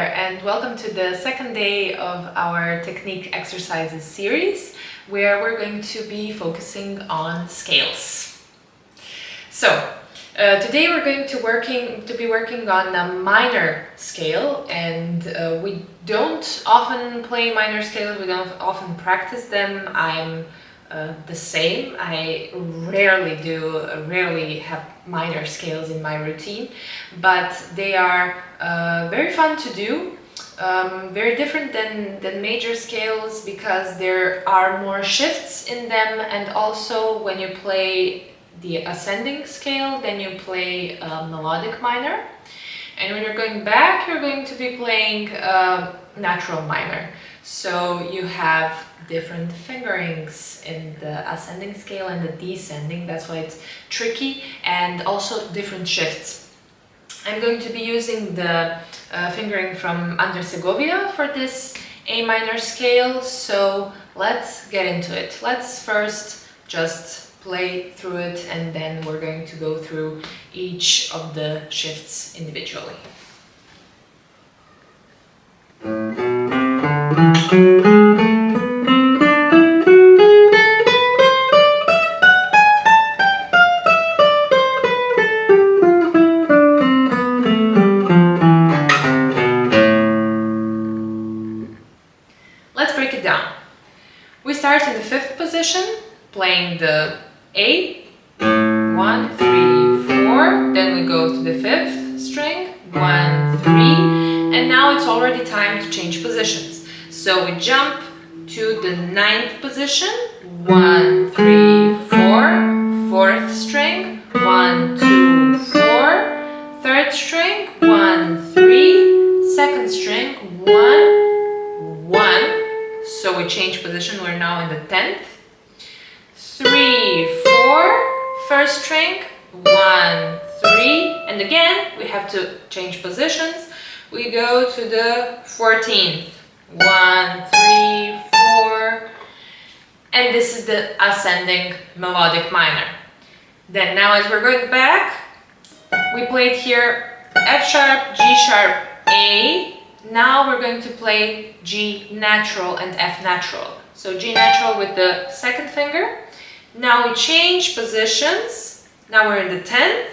there, and welcome to the second day of our technique exercises series, where we're going to be focusing on scales. So today we're going to be working on a minor scale, and we don't often play minor scales. We don't often practice them. I'm the same. I rarely have minor scales in my routine, but they are very fun to do, very different than major scales because there are more shifts in them, and also when you play the ascending scale, then you play melodic minor, and when you're going back, you're going to be playing natural minor. So you have different fingerings in the ascending scale and the descending. That's why it's tricky, and also different shifts. I'm going to be using the fingering from under Segovia for this A minor scale, so let's get into it. Let's first just play through it, and then we're going to go through each of the shifts individually. Let's break it down. We start in the 5th position, playing the A, 1, 3, 4, then we go to the 5th string, 1, 3, and now it's already time to change positions. So we jump to the 9th position, 1, 3, 4, 4th string, 1, 2, 4, 3rd string, 1, 3, 2nd string, 1, 1. So we change position, we're now in the 10th. 3, 4, 1st string, 1, 3, and again we have to change positions. We go to the 14th. 1, 3, 4, and this is the ascending melodic minor. Then now as we're going back, we played here F sharp, G sharp, A. Now we're going to play G natural and F natural. So G natural with the 2nd finger. Now we change positions. Now we're in the 10th.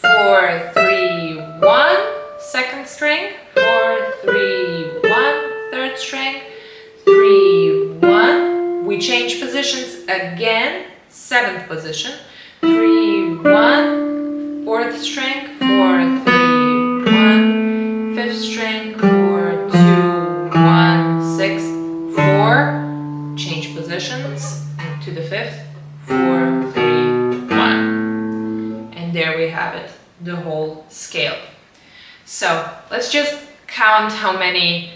4, 3, 1, 2nd string. 4, 3, 1, 3rd string. 3, 1. We change positions again. 7th position. 3, 1, 4th string. 4, 3, 1, 5th string. 4, 2, 1, 6th, 4. Change positions to the 5th. 4, 3, 1. And there we have it, the whole scale. So let's just count how many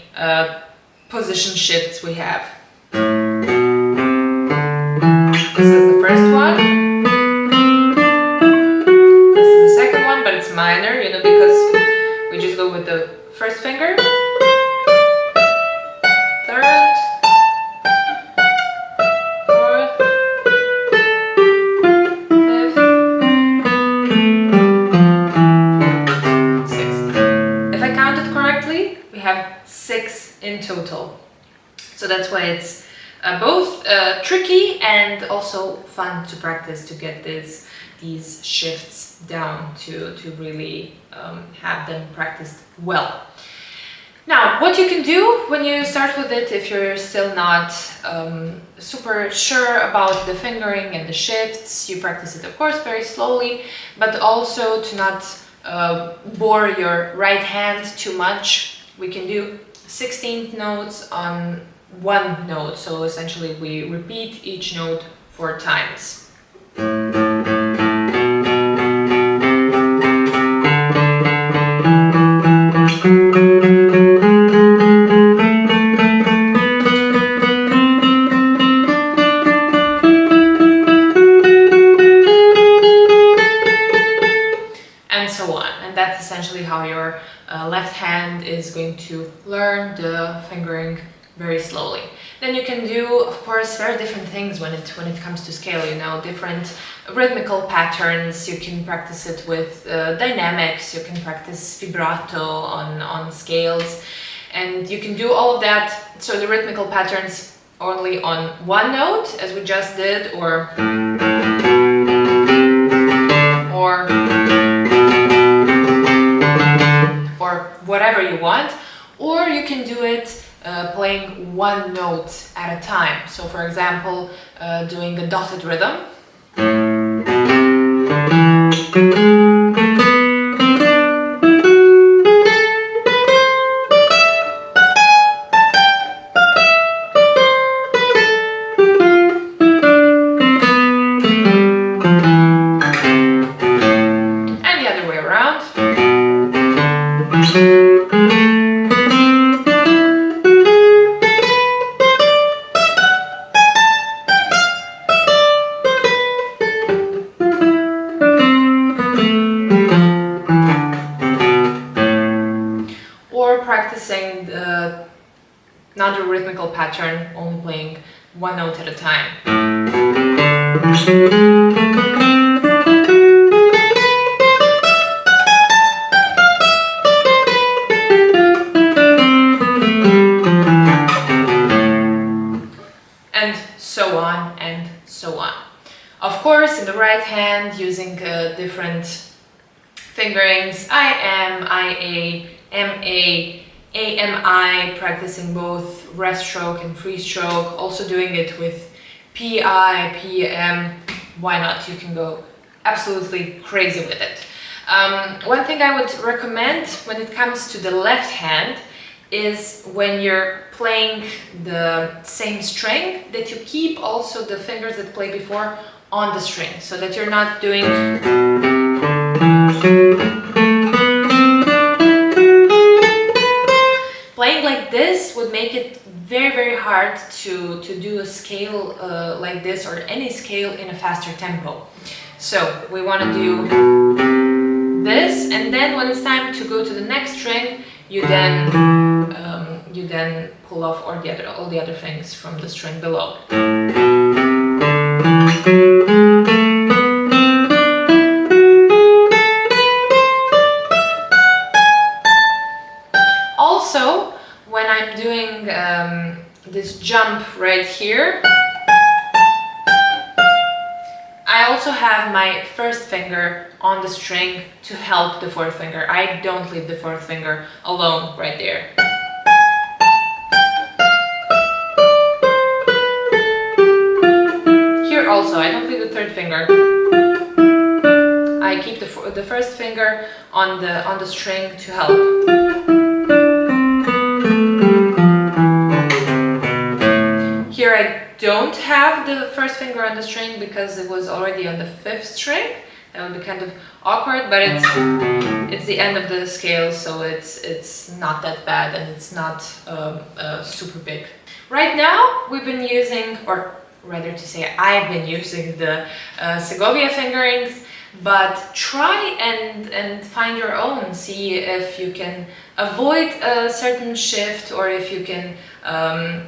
position shifts we have. This is the first one. This is the second one, but it's minor, because we just go with the 1st finger. 3rd. 4th. 5th. 6th. If I counted correctly, we have 6 in total. So that's why it's both tricky and also fun to practice, to get these shifts down, to really have them practiced well. Now, what you can do when you start with it, if you're still not super sure about the fingering and the shifts, you practice it, of course, very slowly, but also to not bore your right hand too much. We can do 16th notes on one note, so essentially we repeat each note 4 times. And so on, and that's essentially how your left hand is going to learn the fingering very slowly. Then you can do, of course, very different things when it comes to scale, you know, different rhythmical patterns. You can practice it with dynamics, you can practice vibrato on scales, and you can do all of that. So the rhythmical patterns only on one note, as we just did, or whatever you want, or you can do it playing one note at a time. So for example, doing a dotted rhythm. And the other way around. Or practicing another rhythmical pattern, only playing one note at a time. And so on and so on. Of course, in the right hand, using different fingerings, I am, IA, MA, AMI, practicing both rest stroke and free stroke, also doing it with PI, PM, why not? You can go absolutely crazy with it. One thing I would recommend when it comes to the left hand is when you're playing the same string, that you keep also the fingers that played before on the string, so that you're not doing playing like this would make it very hard to do a scale like this, or any scale in a faster tempo. So we want to do this, and then when it's time to go to the next string, you then pull off all the other things from the string below. Also, when I'm doing this jump right here, I also have my first finger on the string to help the fourth finger. I don't leave the fourth finger alone right there. Here also, I don't leave the third finger. I keep the first finger on the string to help. Here I don't have the first finger on the string because it was already on the fifth string. That would be kind of awkward, but it's the end of the scale, so it's not that bad, and it's not super big. Right now we've been using, or rather to say I've been using the Segovia fingerings, but try and find your own. See if you can avoid a certain shift, or if you can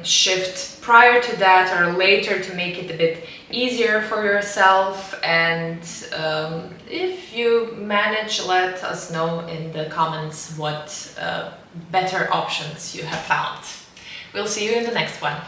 shift prior to that or later to make it a bit easier for yourself. And if you manage, let us know in the comments what better options you have found. We'll see you in the next one.